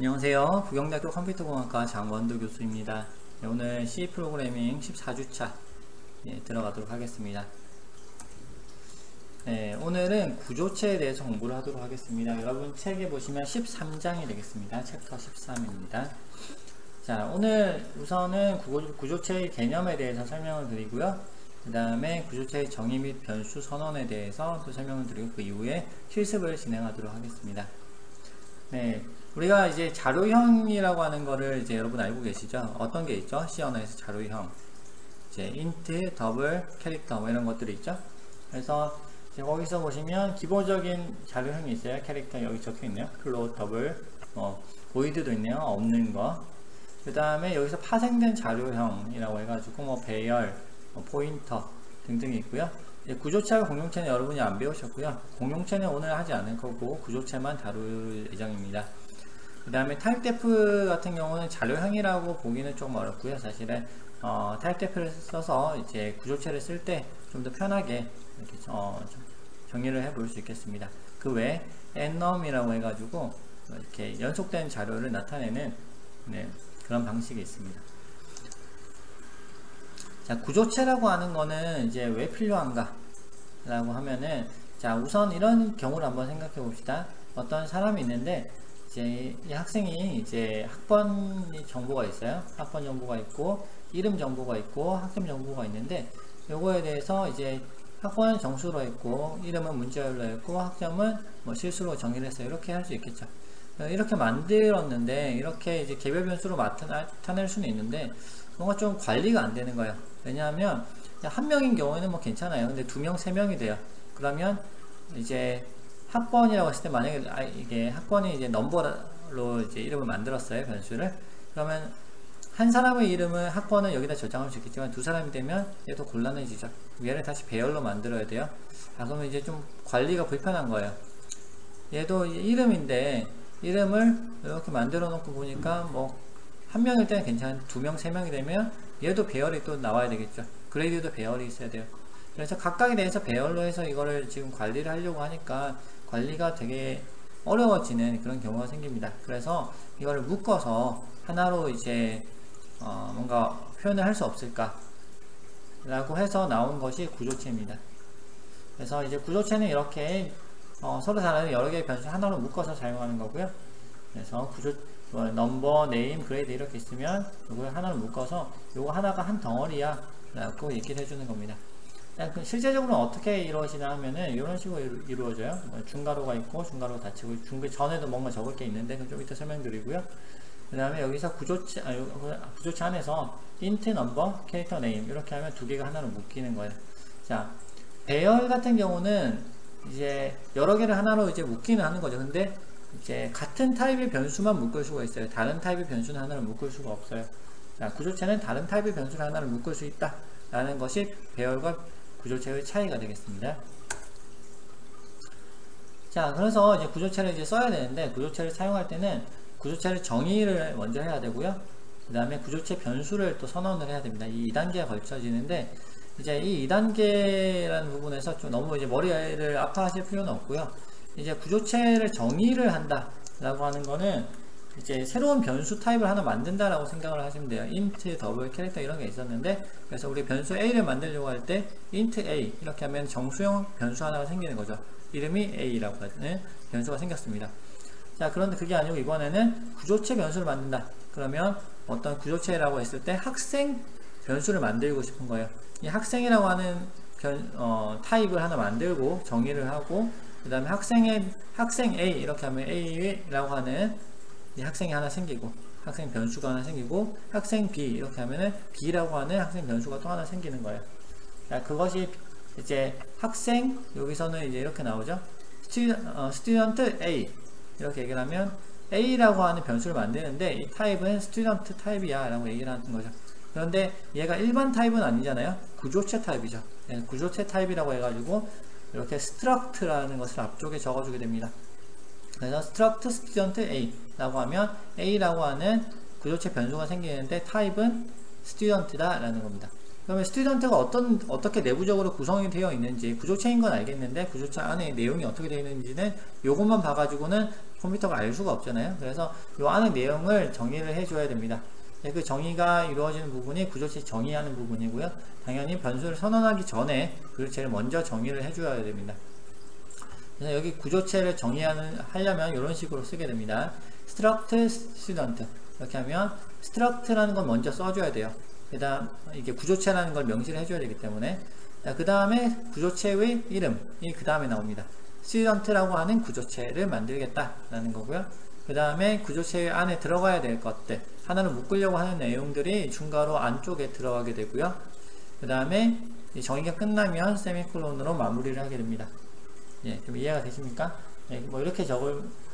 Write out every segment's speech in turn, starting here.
안녕하세요. 부경대학교 컴퓨터공학과 장원도 교수입니다. 오늘 C 프로그래밍 14주차 들어가도록 하겠습니다. 오늘은 구조체에 대해서 공부를 하도록 하겠습니다. 여러분 책에 보시면 13장이 되겠습니다. 챕터 13입니다. 자, 오늘 우선은 구조체의 개념에 대해서 설명을 드리고요. 그 다음에 구조체의 정의 및 변수 선언에 대해서 또 설명을 드리고 그 이후에 실습을 진행하도록 하겠습니다. 우리가 이제 자료형이라고 하는 거를 이제 여러분 알고 계시죠? 어떤 게 있죠? C 언어에서 자료형. 이제 int, 더블, 캐릭터 뭐 이런 것들이 있죠? 그래서 이제 거기서 보시면 기본적인 자료형이 있어요. 캐릭터 여기 적혀 있네요. 플롯, 더블, 보이드도 있네요. 없는 거. 그 다음에 여기서 파생된 자료형이라고 해가지고 뭐 배열, 포인터 등등이 있고요. 구조체와 공용체는 여러분이 안 배우셨고요. 공용체는 오늘 하지 않을 거고 구조체만 다룰 예정입니다. 그 다음에 타입데프 같은 경우는 자료형이라고 보기는 조금 어렵고요. 사실은 타입데프를 써서 이제 구조체를 쓸 때 좀 더 편하게 이렇게 정리를 해볼 수 있겠습니다. 그 외에 enum이라고 해가지고 이렇게 연속된 자료를 나타내는 그런 방식이 있습니다. 자, 구조체라고 하는 거는 이제 왜 필요한가 라고 하면은, 자, 우선 이런 경우를 한번 생각해 봅시다. 어떤 사람이 있는데 이제 이 학생이 이제 학번 정보가 있어요. 학번 정보가 있고 이름 정보가 있고 학점 정보가 있는데, 요거에 대해서 이제 학번은 정수로 했고 이름은 문자열로 했고 학점은 뭐 실수로 정의를 했어요. 이렇게 할 수 있겠죠. 이렇게 만들었는데 이렇게 이제 개별 변수로 나타낼 수는 있는데 뭔가 좀 관리가 안 되는 거예요. 왜냐하면 한 명인 경우에는 뭐 괜찮아요. 근데 2명, 3명이 돼요. 그러면 이제 학번이라고 했을 때 만약에 이게 학번이 이제 넘버로 이제 이름을 만들었어요. 변수를. 그러면 한 사람의 이름은 학번은 여기다 저장할 수 있겠지만 두 사람이 되면 얘도 곤란해지죠. 얘를 다시 배열로 만들어야 돼요. 그러면 이제 좀 관리가 불편한 거예요. 얘도 이름인데 이름을 이렇게 만들어 놓고 보니까 뭐 한 명일 때는 괜찮은데 2명, 3명이 되면 얘도 배열이 또 나와야 되겠죠. 그레이드도 배열이 있어야 돼요. 그래서 각각에 대해서 배열로 해서 이거를 지금 관리를 하려고 하니까 관리가 되게 어려워지는 그런 경우가 생깁니다. 그래서 이거를 묶어서 하나로 이제 뭔가 표현을 할 수 없을까 라고 해서 나온 것이 구조체입니다. 그래서 이제 구조체는 이렇게 서로 다른 여러 개의 변수 하나로 묶어서 사용하는 거고요. 그래서 넘버, 네임, 그레이드 이렇게 있으면 이걸 하나로 묶어서 요거 하나가 한 덩어리야 라고 얘기를 해주는 겁니다. 실제적으로 어떻게 이루어지나 하면은 이런 식으로 이루어져요. 중괄호가 있고 중괄호가 닫히고 전에도 뭔가 적을 게 있는데 그럼 좀 이따 설명드리고요. 그 다음에 여기서 구조체 안에서 int, number, 캐릭터, name 이렇게 하면 두 개가 하나로 묶이는 거예요. 자, 배열 같은 경우는 이제 여러 개를 하나로 이제 묶기는 하는 거죠. 근데 이제 같은 타입의 변수만 묶을 수가 있어요. 다른 타입의 변수는 하나를 묶을 수가 없어요. 자, 구조체는 다른 타입의 변수를 하나를 묶을 수 있다 라는 것이 배열과 구조체의 차이가 되겠습니다. 자, 그래서 이제 구조체를 이제 써야 되는데 구조체를 사용할 때는 구조체를 정의를 먼저 해야 되고요. 그 다음에 구조체 변수를 또 선언을 해야 됩니다. 이 2단계가 걸쳐지는데 이제 이 2단계라는 부분에서 좀 너무 이제 머리를 아파하실 필요는 없고요. 이제 구조체를 정의를 한다 라고 하는 거는 이제 새로운 변수 타입을 하나 만든다 라고 생각을 하시면 돼요. int, 더블, 캐릭터 이런 게 있었는데, 그래서 우리 변수 a를 만들려고 할 때 int a 이렇게 하면 정수형 변수 하나가 생기는 거죠. 이름이 a라고 하는 변수가 생겼습니다. 자, 그런데 그게 아니고 이번에는 구조체 변수를 만든다. 그러면 어떤 구조체라고 했을 때 학생 변수를 만들고 싶은 거예요. 이 학생이라고 하는 타입을 하나 만들고 정의를 하고, 그 다음에 학생 A 이렇게 하면 A라고 하는 이 학생이 하나 생기고, 학생 변수가 하나 생기고, 학생 B 이렇게 하면은 B라고 하는 학생 변수가 또 하나 생기는 거예요. 자, 그것이 이제 학생, 여기서는 이제 이렇게 나오죠. student A 이렇게 얘기를 하면 A라고 하는 변수를 만드는데 이 타입은 student 타입이야 라고 얘기를 하는 거죠. 그런데 얘가 일반 타입은 아니잖아요. 구조체 타입이죠. 구조체 타입이라고 해가지고 이렇게 struct라는 것을 앞쪽에 적어주게 됩니다. 그래서 struct student A 라고 하면 A라고 하는 구조체 변수가 생기는데 타입은 student다 라는 겁니다. 그러면 스튜던트가 어떻게 내부적으로 구성이 되어 있는지, 구조체인 건 알겠는데 구조체 안에 내용이 어떻게 되어 있는지는 요것만 봐가지고는 컴퓨터가 알 수가 없잖아요. 그래서 요 안에 내용을 정의를 해줘야 됩니다. 그 정의가 이루어지는 부분이 구조체 정의하는 부분이고요. 당연히 변수를 선언하기 전에 구조체를 먼저 정의를 해줘야 됩니다. 그래서 여기 구조체를 하려면 이런 식으로 쓰게 됩니다. struct student 이렇게 하면 struct라는 건 먼저 써줘야 돼요. 그 다음 이게 구조체라는 걸 명시를 해줘야 되기 때문에, 그 다음에 구조체의 이름이 그 다음에 나옵니다. student라고 하는 구조체를 만들겠다 라는 거고요. 그 다음에 구조체 안에 들어가야 될 것들, 하나를 묶으려고 하는 내용들이 중괄호 안쪽에 들어가게 되고요. 그 다음에 정의가 끝나면 세미콜론으로 마무리를 하게 됩니다. 예, 좀 이해가 되십니까? 예, 뭐 이렇게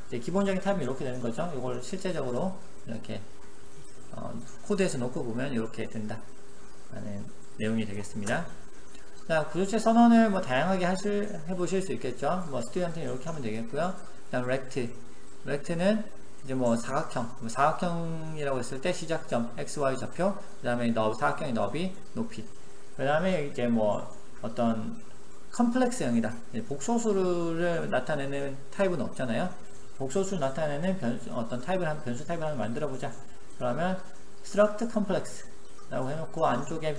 기본적인 타입이 이렇게 되는 거죠. 이걸 실제적으로 이렇게 코드에서 놓고 보면 이렇게 된다 라는 내용이 되겠습니다. 자, 구조체 선언을 뭐 다양하게 해보실 수 있겠죠. 뭐 스튜던트는 이렇게 하면 되겠고요. 그 다음 rect는 이제 뭐 사각형이라고 했을 때 시작점 xy 좌표, 그 다음에 사각형의 너비, 높이, 그 다음에 이제 뭐 어떤 컴플렉스형이다, 복소수를 나타내는 타입은 없잖아요. 복소수를 나타내는 어떤 변수 타입을 하나 만들어 보자. 그러면 struct complex 라고 해놓고 안쪽에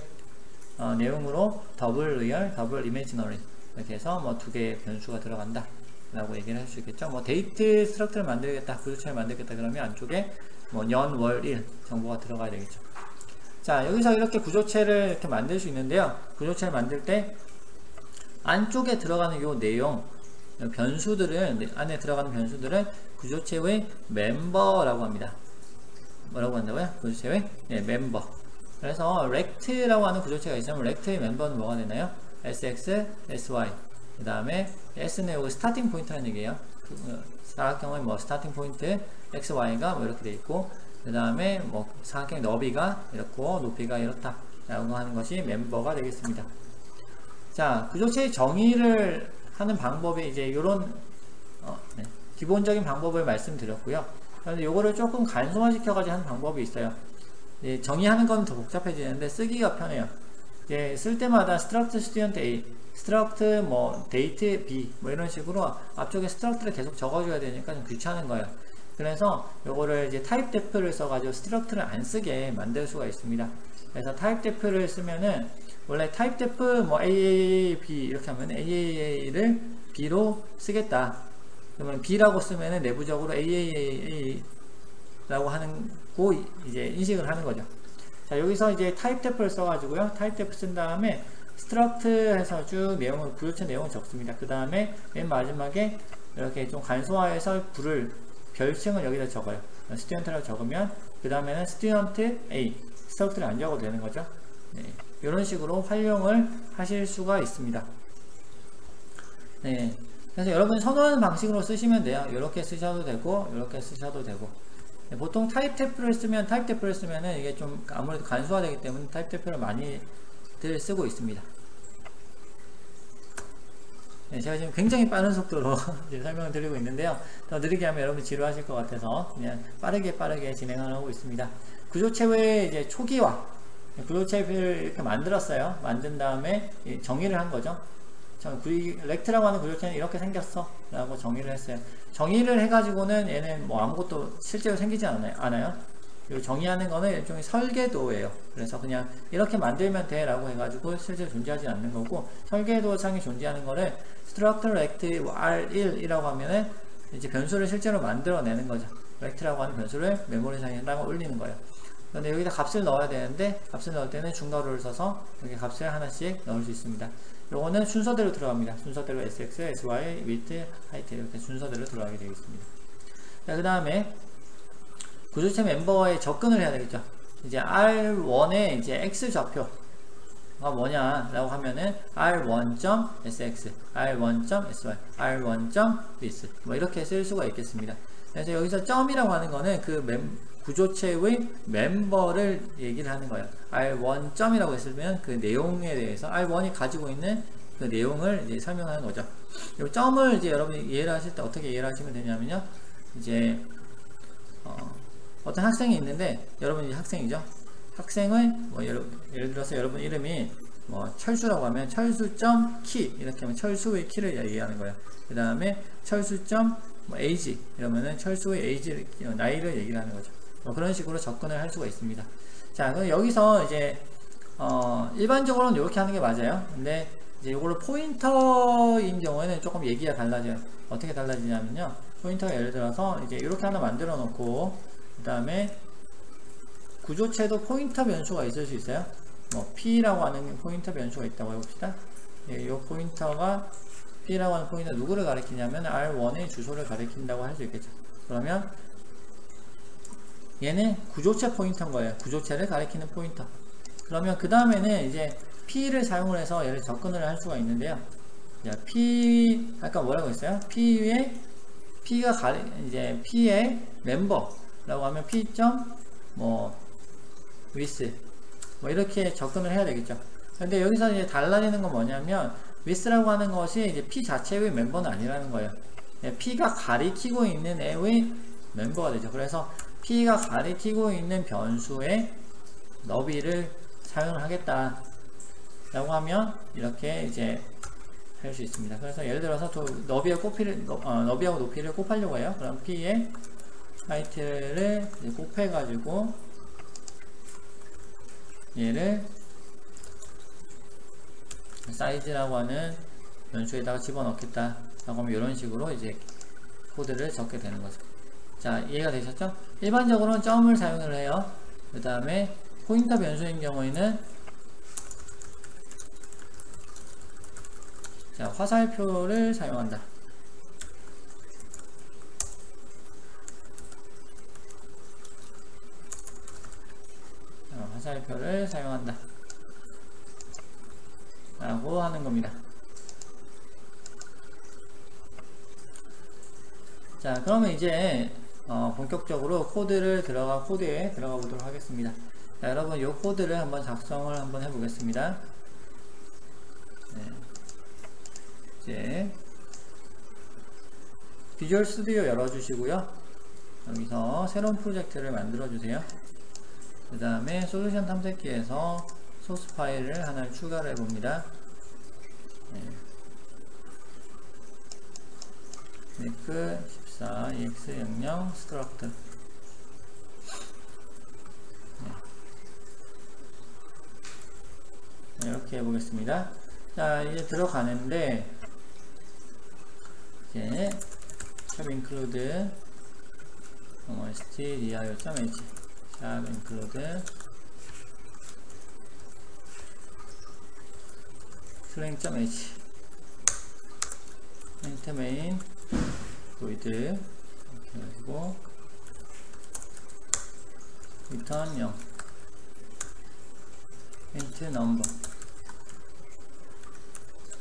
내용으로 더블 리얼, 더블 이미지너리 이렇게 해서 뭐 두 개의 변수가 들어간다 라고 얘기를 할 수 있겠죠. 뭐 데이트 스트럭트를 만들겠다, 구조체를 만들겠다 그러면 안쪽에 뭐 년, 월, 일 정보가 들어가야 되겠죠. 자, 여기서 이렇게 구조체를 이렇게 만들 수 있는데요. 구조체를 만들 때 안쪽에 들어가는 요 내용, 안에 들어가는 변수들은 구조체의 멤버라고 합니다. 뭐라고 한다고요? 구조체의 멤버. 그래서 rect라고 하는 구조체가 있으면 rect의 멤버는 뭐가 되나요? sx, sy. 그 다음에 s는 여기 스타팅 포인트라는 얘기예요. 사각형의 뭐 스타팅 포인트 xy가 뭐 이렇게 돼 있고, 그 다음에 뭐 사각형의 너비가 이렇고 높이가 이렇다 라고 하는 것이 멤버가 되겠습니다. 자, 구조체의 정의를 하는 방법이 이제 이런 기본적인 방법을 말씀드렸고요. 그런데 요거를 조금 간소화시켜 가지고 하는 방법이 있어요. 정의하는 건 더 복잡해지는데 쓰기가 편해요. 쓸 때마다 struct student A, struct 뭐 date B 뭐 이런 식으로 앞쪽에 struct를 계속 적어줘야 되니까 좀 귀찮은 거예요. 그래서 요거를 이제 typedef를 써가지고 struct를 안 쓰게 만들 수가 있습니다. 그래서 typedef를 쓰면은 원래 typedef 뭐 AAAB 이렇게 하면 AAA를 B로 쓰겠다. 그러면 B라고 쓰면은 내부적으로 AAA라고 하는 고 이제 인식을 하는 거죠. 자, 여기서 이제 typedef를 써가지고요. typedef 쓴 다음에 struct 해서 쭉 내용을, 구조체 내용을 적습니다. 그 다음에 맨 마지막에 이렇게 좀 간소화해서 별칭을 여기다 적어요. student라고 적으면 그 다음에는 student A, struct를 안 적어도 되는 거죠. 네, 이런 식으로 활용을 하실 수가 있습니다. 네, 그래서 여러분 선호하는 방식으로 쓰시면 돼요. 이렇게 쓰셔도 되고 이렇게 쓰셔도 되고. 네, 보통 typedef를 쓰면은 이게 좀 아무래도 간소화되기 때문에 typedef를 많이들 쓰고 있습니다. 네, 제가 지금 굉장히 빠른 속도로 설명을 드리고 있는데요. 더 느리게 하면 여러분 지루하실 것 같아서 그냥 빠르게 진행을 하고 있습니다. 구조체의 이제 초기화, 구조체를 이렇게 만들었어요. 만든 다음에 정의를 한 거죠. 렉트라고 하는 구조체는 이렇게 생겼어 라고 정의를 했어요. 정의를 해가지고는 얘는 뭐 아무것도 실제로 생기지 않아요. 그리고 정의하는 거는 일종의 설계도예요. 그래서 그냥 이렇게 만들면 돼 라고 해가지고 실제로 존재하지 않는 거고, 설계도상에 존재하는 거를 struct rect r1 이라고 하면은 이제 변수를 실제로 만들어내는 거죠. rect라고 하는 변수를 메모리상에다가 올리는 거예요. 그런데 여기다 값을 넣어야 되는데, 값을 넣을 때는 중괄호를 써서 여기 값을 하나씩 넣을 수 있습니다. 요거는 순서대로 들어갑니다. 순서대로 sx, sy, width, height 이렇게 순서대로 들어가게 되어 있습니다. 자, 그 다음에 구조체 멤버에 접근을 해야 되겠죠. 이제 R1의 이제 x 좌표가 뭐냐라고 하면은 R1.sx, R1.sy, R1.width 뭐 이렇게 쓸 수가 있겠습니다. 그래서 여기서 점이라고 하는 거는 그 구조체의 멤버를 얘기를 하는 거예요. R1점이라고 했으면 그 내용에 대해서 R1이 가지고 있는 그 내용을 이제 설명하는 거죠. 이 점을 이제 여러분이 이해를 하실 때 어떻게 이해를 하시면 되냐면요. 이제 어떤 학생이 있는데, 여러분이 학생이죠. 학생의 뭐 예를 들어서 여러분 이름이 뭐 철수라고 하면 철수.키 이렇게 하면 철수의 키를 얘기하는 거예요. 그 다음에 철수.뭐 age 이러면은 철수의 age 나이를 얘기를 하는 거죠. 뭐 그런 식으로 접근을 할 수가 있습니다. 자, 그럼 여기서 이제 일반적으로는 이렇게 하는 게 맞아요. 근데 이제 이걸로 포인터인 경우에는 조금 얘기가 달라져요. 어떻게 달라지냐면요. 포인터가 예를 들어서 이제 이렇게 하나 만들어 놓고 그 다음에 구조체도 포인터 변수가 있을 수 있어요. 뭐 P라고 하는 포인터 변수가 있다고 해봅시다. 이 포인터가 P라고 하는 포인터 누구를 가리키냐면 R1의 주소를 가리킨다고 할 수 있겠죠. 그러면 얘는 구조체 포인터인 거예요. 구조체를 가리키는 포인터. 그러면 그 다음에는 이제 P를 사용을 해서 얘를 접근을 할 수가 있는데요. P 아까 뭐라고 했어요? P의 이제 P의 멤버라고 하면 P. with 뭐 이렇게 접근을 해야 되겠죠. 근데 여기서 이제 달라지는 건 뭐냐면 with라고 하는 것이 이제 P 자체의 멤버는 아니라는 거예요. P가 가리키고 있는 애의 멤버가 되죠. 그래서 P가 가리키고 있는 변수의 너비를 사용을 하겠다 라고 하면 이렇게 이제 할 수 있습니다. 그래서 예를 들어서 너비하고 높이를 곱하려고 해요. 그럼 P의 하이트를 곱해가지고 얘를 사이즈라고 하는 변수에다가 집어넣겠다 라고 하면 이런 식으로 이제 코드를 적게 되는 거죠. 자, 이해가 되셨죠? 일반적으로는 점을 사용을 해요. 그 다음에 포인터 변수인 경우에는 자, 화살표를 사용한다. 화살표를 사용한다 라고 하는 겁니다. 자, 그러면 이제 본격적으로 코드에 들어가 보도록 하겠습니다. 자, 여러분 이 코드를 한번 작성을 한번 해보겠습니다. 네. 이제 비주얼 스튜디오 열어주시고요. 여기서 새로운 프로젝트를 만들어주세요. 그 다음에 솔루션 탐색기에서 소스 파일을 하나 추가를 해봅니다. make 14 ex00 struct 이렇게 해보겠습니다. 자, 이제 들어가는데 이제 샵 include stdio.h 샵 include slang.h int main void 이렇게 해가지고 return 0 int number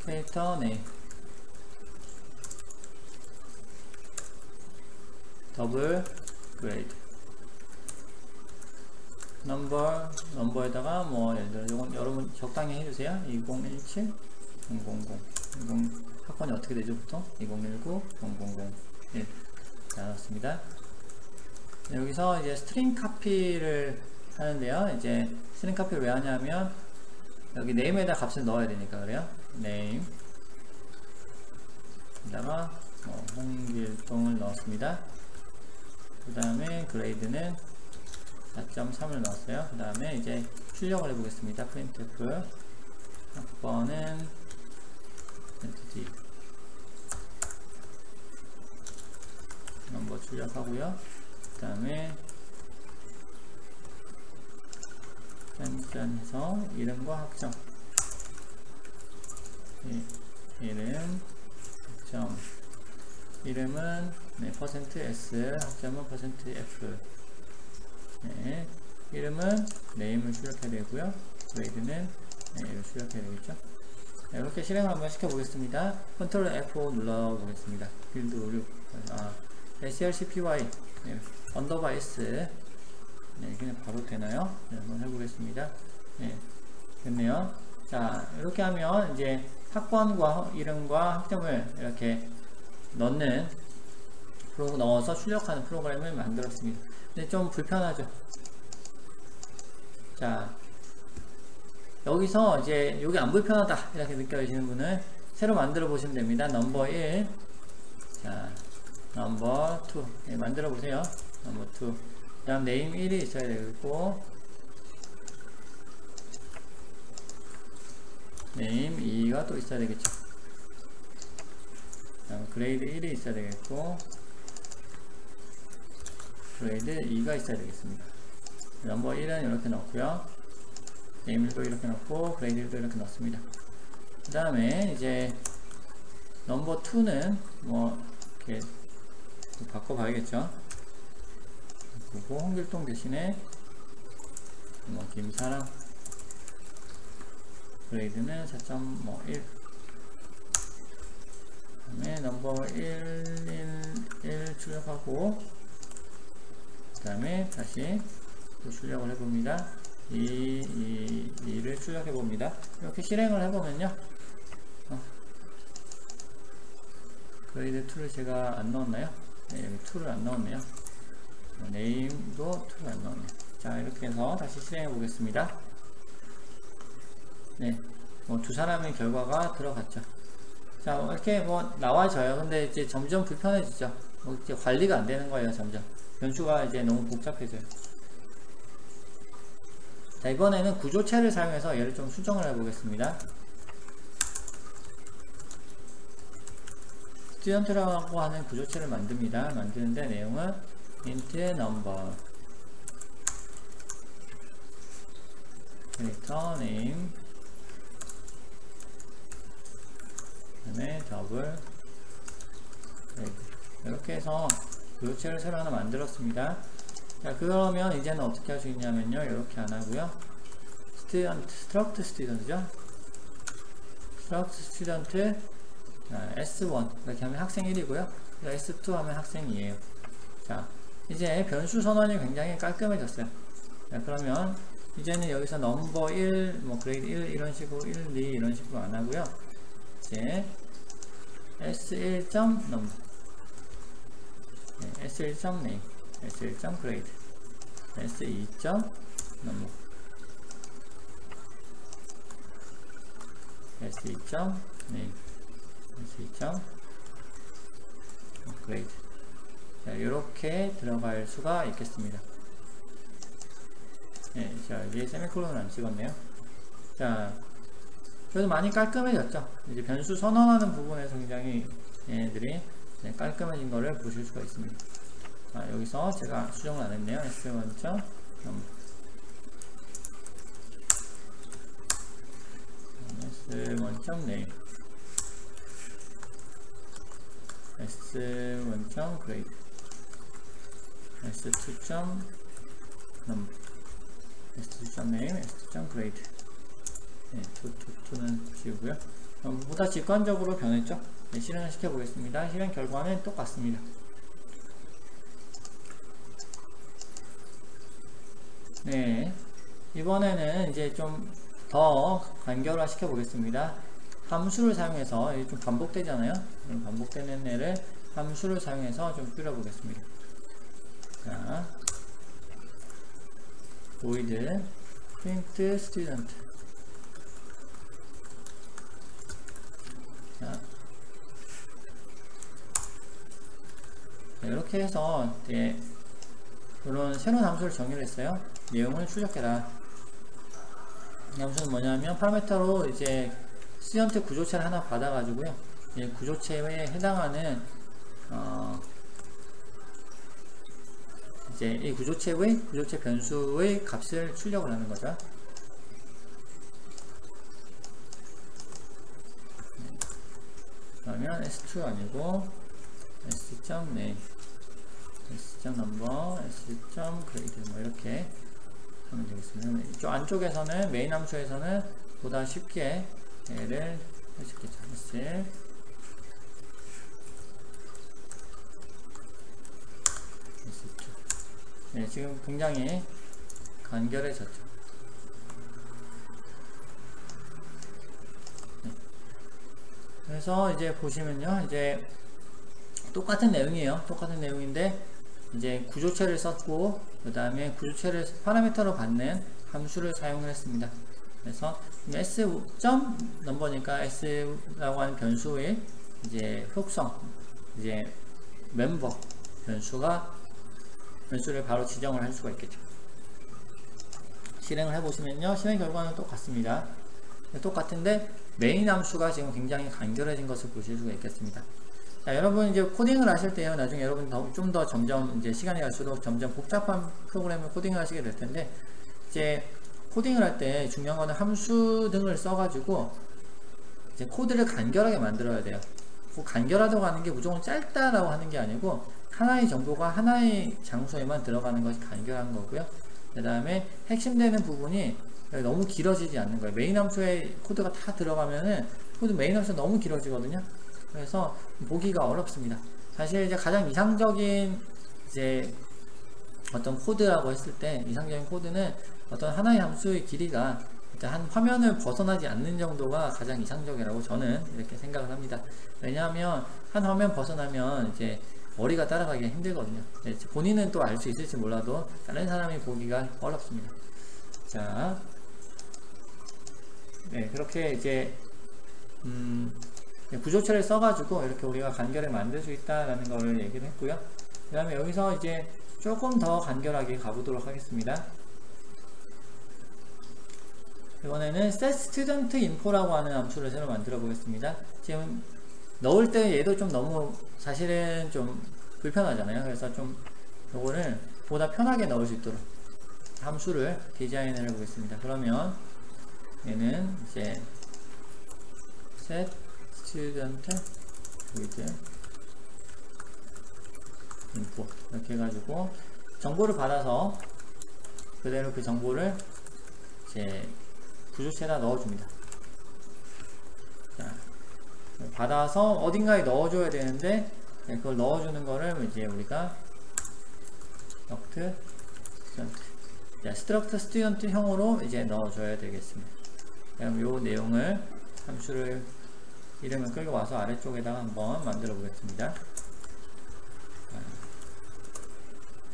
character name 더블 grade 넘버에다가 뭐 예를 들어 이건 여러분 적당히 해주세요. 2017 000 학번이 어떻게 되죠? 보통 2019 000 1 나눴습니다. 여기서 이제 스트링 카피를 하는데요. 이제 스트링 카피를 왜 하냐면 여기 네임에다 값을 넣어야 되니까 그래요. 네임 에다가 홍길동을 넣었습니다. 그 다음에 그레이드는 4.3을 넣었어요. 그 다음에 이제 출력을 해보겠습니다. printf 학번은 D 넘버 출력하고요. 그 다음에 짠짠해서 이름과 학점 이름 학점 이름은 %s 학점은 %f 네, 이름은 네임을 출력해야 되고요. 그레이드는 이걸 출력해야 되겠죠. 네, 이렇게 실행을 한번 시켜보겠습니다. 컨트롤 F5 눌러보겠습니다. 빌드 오류 strcpy 언더바 s 네, 그냥 바로 되나요? 네, 한번 해보겠습니다. 네, 됐네요. 자, 이렇게 하면 이제 학번과 이름과 학점을 이렇게 넣어서 출력하는 프로그램을 만들었습니다. 근데 좀 불편하죠. 자, 여기서 이제 여기 안 불편하다 이렇게 느껴지시는 분은 새로 만들어 보시면 됩니다. 넘버 1, 자, 넘버 2 네, 만들어 보세요. 넘버 2. 그 다음 네임 1이 있어야 되겠고, 네임 2가 또 있어야 되겠죠. 그 다음 그레이드 1이 있어야 되겠고, 그레이드 2가 있어야 되겠습니다. 넘버 1은 이렇게 넣고요. 네임 1도 이렇게 넣고, 그레이드 1도 이렇게 넣습니다. 그 다음에 이제 넘버 2는 뭐 이렇게 바꿔봐야겠죠. 그리고 홍길동 대신에 뭐 김사랑, 그레이드는 4.1. 그 다음에 넘버 1 출력하고, 그 다음에 다시 또 출력을 해봅니다. 2를 출력해봅니다. 이렇게 실행을 해보면요, 그레이드 2를 제가 안 넣었나요? 네, 여기 2를 안 넣었네요. 네임도 2를 안 넣었네요. 자, 이렇게 해서 다시 실행해 보겠습니다. 네, 뭐 두 사람의 결과가 들어갔죠. 자, 이렇게 뭐 나와져요. 근데 이제 점점 불편해지죠. 이제 관리가 안 되는 거예요. 점점 변수가 이제 너무 복잡해져요. 자, 이번에는 구조체를 사용해서 얘를 좀 수정을 해 보겠습니다. 스튜던트라고 하는 구조체를 만듭니다. 만드는데 내용은 int number, 캐릭터 name, 그 다음에 더블 그레이드. 이렇게 해서 구조체를 새로 하나 만들었습니다. 자, 그러면 이제는 어떻게 할 수 있냐면요, 이렇게 안 하고요, struct student죠. struct student S1 이렇게 하면 학생 1이고요. S2 하면 학생 2에요. 자, 이제 변수 선언이 굉장히 깔끔해졌어요. 자, 그러면 이제는 여기서 넘버 1, 뭐 그레이드 1 이런 식으로 1, 2 이런 식으로 안 하고요. 이제 S1.number, 네, S1.name, S1.grade, S2.number, S2.name, S2.grade. 자, 이렇게 들어갈 수가 있겠습니다. 네, 자, 여기에 세미콜론을 안 찍었네요. 자, 그래도 많이 깔끔해졌죠. 이제 변수 선언하는 부분에서 굉장히 얘네들이 깔끔해진 거를 보실 수가 있습니다. 자, 여기서 제가 수정을 안 했네요. S1.number, S1.name, S1.grade, S2.number, S2.name, S2.grade. 네, 2는 지우고요. 보다 직관적으로 변했죠? 네, 실행을 시켜보겠습니다. 실행 결과는 똑같습니다. 네, 이번에는 이제 좀 더 간결화 시켜보겠습니다. 함수를 사용해서, 이게 좀 반복되잖아요? 반복되는 애를 함수를 사용해서 좀 줄여보겠습니다. 자, void print student. 자, 이렇게 해서 이제 이런 새로운 함수를 정의를 했어요. 내용을 출력해라. 이 함수는 뭐냐면 파라미터로 이제 스튜던트 구조체를 하나 받아가지고요, 이 구조체에 해당하는 이제 이 구조체 변수의 값을 출력을 하는 거죠. 그러면 S2 아니고 S.name, S.number, S.grade 뭐 이렇게 하면 되겠습니다. 이쪽 안쪽에서는 메인 함수에서는 보다 쉽게 얘를 할 수 있겠죠. S2. 네, 지금 굉장히 간결해졌죠. 네. 그래서 이제 보시면요, 이제 똑같은 내용이에요. 똑같은 내용인데 이제 구조체를 썼고, 그 다음에 구조체를 파라미터로 받는 함수를 사용을 했습니다. 그래서 s 점 넘버니까 s라고 하는 변수의 이제 속성, 이제 멤버 변수를 바로 지정을 할 수가 있겠죠. 실행을 해보시면요, 실행 결과는 똑같습니다. 똑같은데 메인 함수가 지금 굉장히 간결해진 것을 보실 수가 있겠습니다. 자, 여러분 이제 코딩을 하실 때요, 나중에 여러분 좀 더 점점 이제 시간이 갈수록 점점 복잡한 프로그램을 코딩을 하시게 될 텐데, 이제 코딩을 할 때 중요한 거는 함수 등을 써가지고 이제 코드를 간결하게 만들어야 돼요. 간결하다고 하는 게 무조건 짧다라고 하는 게 아니고 하나의 정보가 하나의 장소에만 들어가는 것이 간결한 거고요. 그 다음에 핵심되는 부분이 너무 길어지지 않는 거예요. 메인 함수에 코드가 다 들어가면은 메인 함수가 너무 길어지거든요. 그래서 보기가 어렵습니다. 사실 이제 가장 이상적인 이제 어떤 코드라고 했을 때, 이상적인 코드는 어떤 하나의 함수의 길이가 한 화면을 벗어나지 않는 정도가 가장 이상적이라고 저는 이렇게 생각을 합니다. 왜냐하면 한 화면 벗어나면 이제 머리가 따라가기가 힘들거든요. 본인은 또 알 수 있을지 몰라도 다른 사람이 보기가 어렵습니다. 자, 네, 그렇게 이제 구조체를 써가지고 이렇게 우리가 간결하게 만들 수 있다라는 거를 얘기를 했고요. 그 다음에 여기서 이제 조금 더 간결하게 가보도록 하겠습니다. 이번에는 setStudentInfo라고 하는 함수를 새로 만들어 보겠습니다. 지금 넣을 때 얘도 좀 너무 사실은 좀 불편하잖아요. 그래서 좀 요거를 보다 편하게 넣을 수 있도록 함수를 디자인을 해 보겠습니다. 그러면 얘는 이제 setStudentInfo 이렇게 해가지고 정보를 받아서 그대로 그 정보를 이제 구조체에다 넣어줍니다. 자, 받아서 어딘가에 넣어줘야 되는데 그걸 넣어주는 거를 이제 우리가 struct student 형으로 이제 넣어줘야 되겠습니다. 그럼 요 내용을 함수를 이름을 끌고 와서 아래쪽에다가 한번 만들어 보겠습니다.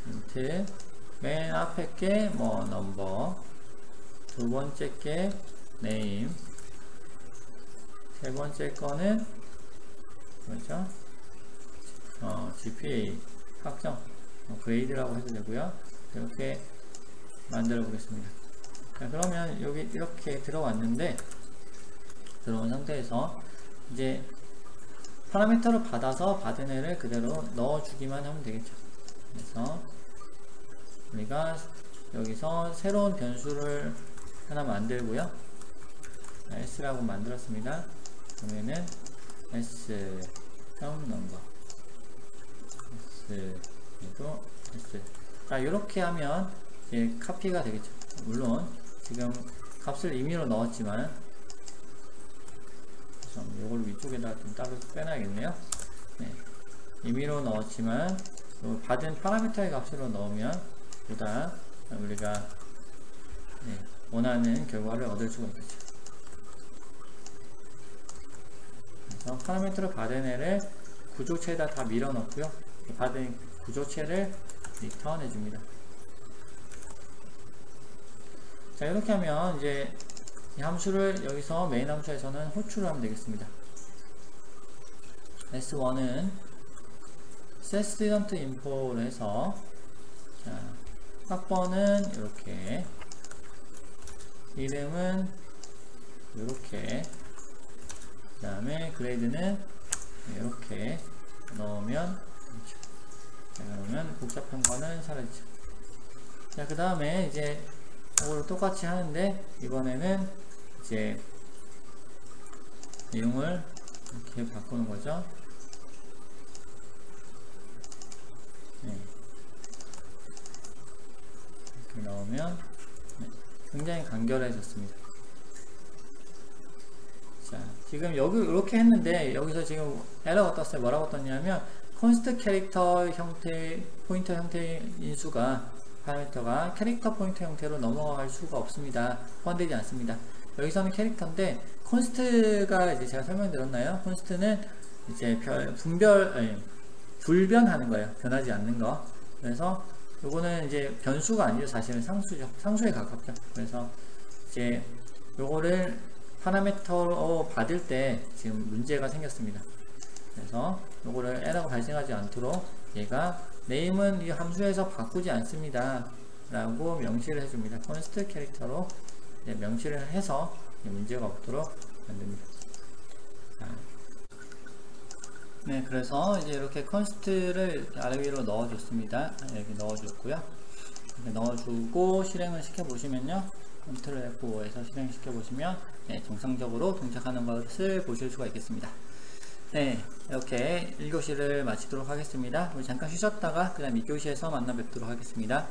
int 맨 앞에 게 뭐 넘버, 두 번째 게 name, 세 번째 거는 뭐죠? GPA 학점, 그레이드라고 해도 되고요. 이렇게 만들어 보겠습니다. 자, 그러면 여기 이렇게 들어왔는데, 들어온 상태에서 이제 파라미터를 받아서 받은 애를 그대로 넣어주기만 하면 되겠죠. 그래서 우리가 여기서 새로운 변수를 하나 만들고요. s라고 만들었습니다. 그러면은 s 넘버 s 그리고 s. 자, 이렇게 하면 이제 카피가 되겠죠. 물론 지금 값을 임의로 넣었지만 요걸 위쪽에다 좀 따로 빼놔야겠네요. 네, 임의로 넣었지만 받은 파라미터의 값으로 넣으면 보다 우리가 원하는 결과를 얻을 수가 있겠죠. 그래서 파라미터를 받은 애를 구조체에다 다 밀어 넣고요. 받은 구조체를 리턴해 줍니다. 자, 이렇게 하면 이제 이 함수를 여기서 메인 함수에서는 호출을 하면 되겠습니다. S1은 setStudentInfo를 해서, 자, 학번은 이렇게, 이름은 이렇게, 그 다음에 그레이드는 이렇게 넣으면 되죠. 자, 그러면 복잡한 거는 사라지죠. 자, 그 다음에 이제 이걸 똑같이 하는데, 이번에는 이제 내용을 이렇게 바꾸는 거죠. 네. 이렇게 넣으면 굉장히 간결해졌습니다. 자, 지금 여기 이렇게 했는데 여기서 지금 에러가 떴어요. 뭐라고 떴냐면 const 캐릭터 형태, 포인터 형태의 인수가 파라미터가 캐릭터 포인터 형태로 넘어갈 수가 없습니다. 포함되지 않습니다. 여기서는 캐릭터인데 const가 이제 제가 설명드렸나요? const는 이제 불변하는 거예요. 변하지 않는 거. 그래서 요거는 이제 변수가 아니죠. 사실은 상수죠. 상수에 가깝죠. 그래서 이제 요거를 파라미터로 받을 때 지금 문제가 생겼습니다. 그래서 요거를 에러가 발생하지 않도록 얘가 name은 이 함수에서 바꾸지 않습니다 라고 명시를 해줍니다. const 캐릭터로 명시를 해서 문제가 없도록 만듭니다. 자, 네, 그래서 이제 이렇게 const를 아래 위로 넣어줬습니다. 이렇게 넣어줬고요. 이렇게 넣어주고 실행을 시켜보시면요. 컨트롤 F5에서 실행시켜 보시면 정상적으로 동작하는 것을 보실 수가 있겠습니다. 네, 이렇게 1교시를 마치도록 하겠습니다. 우리 잠깐 쉬셨다가 그 다음 2교시에서 만나 뵙도록 하겠습니다.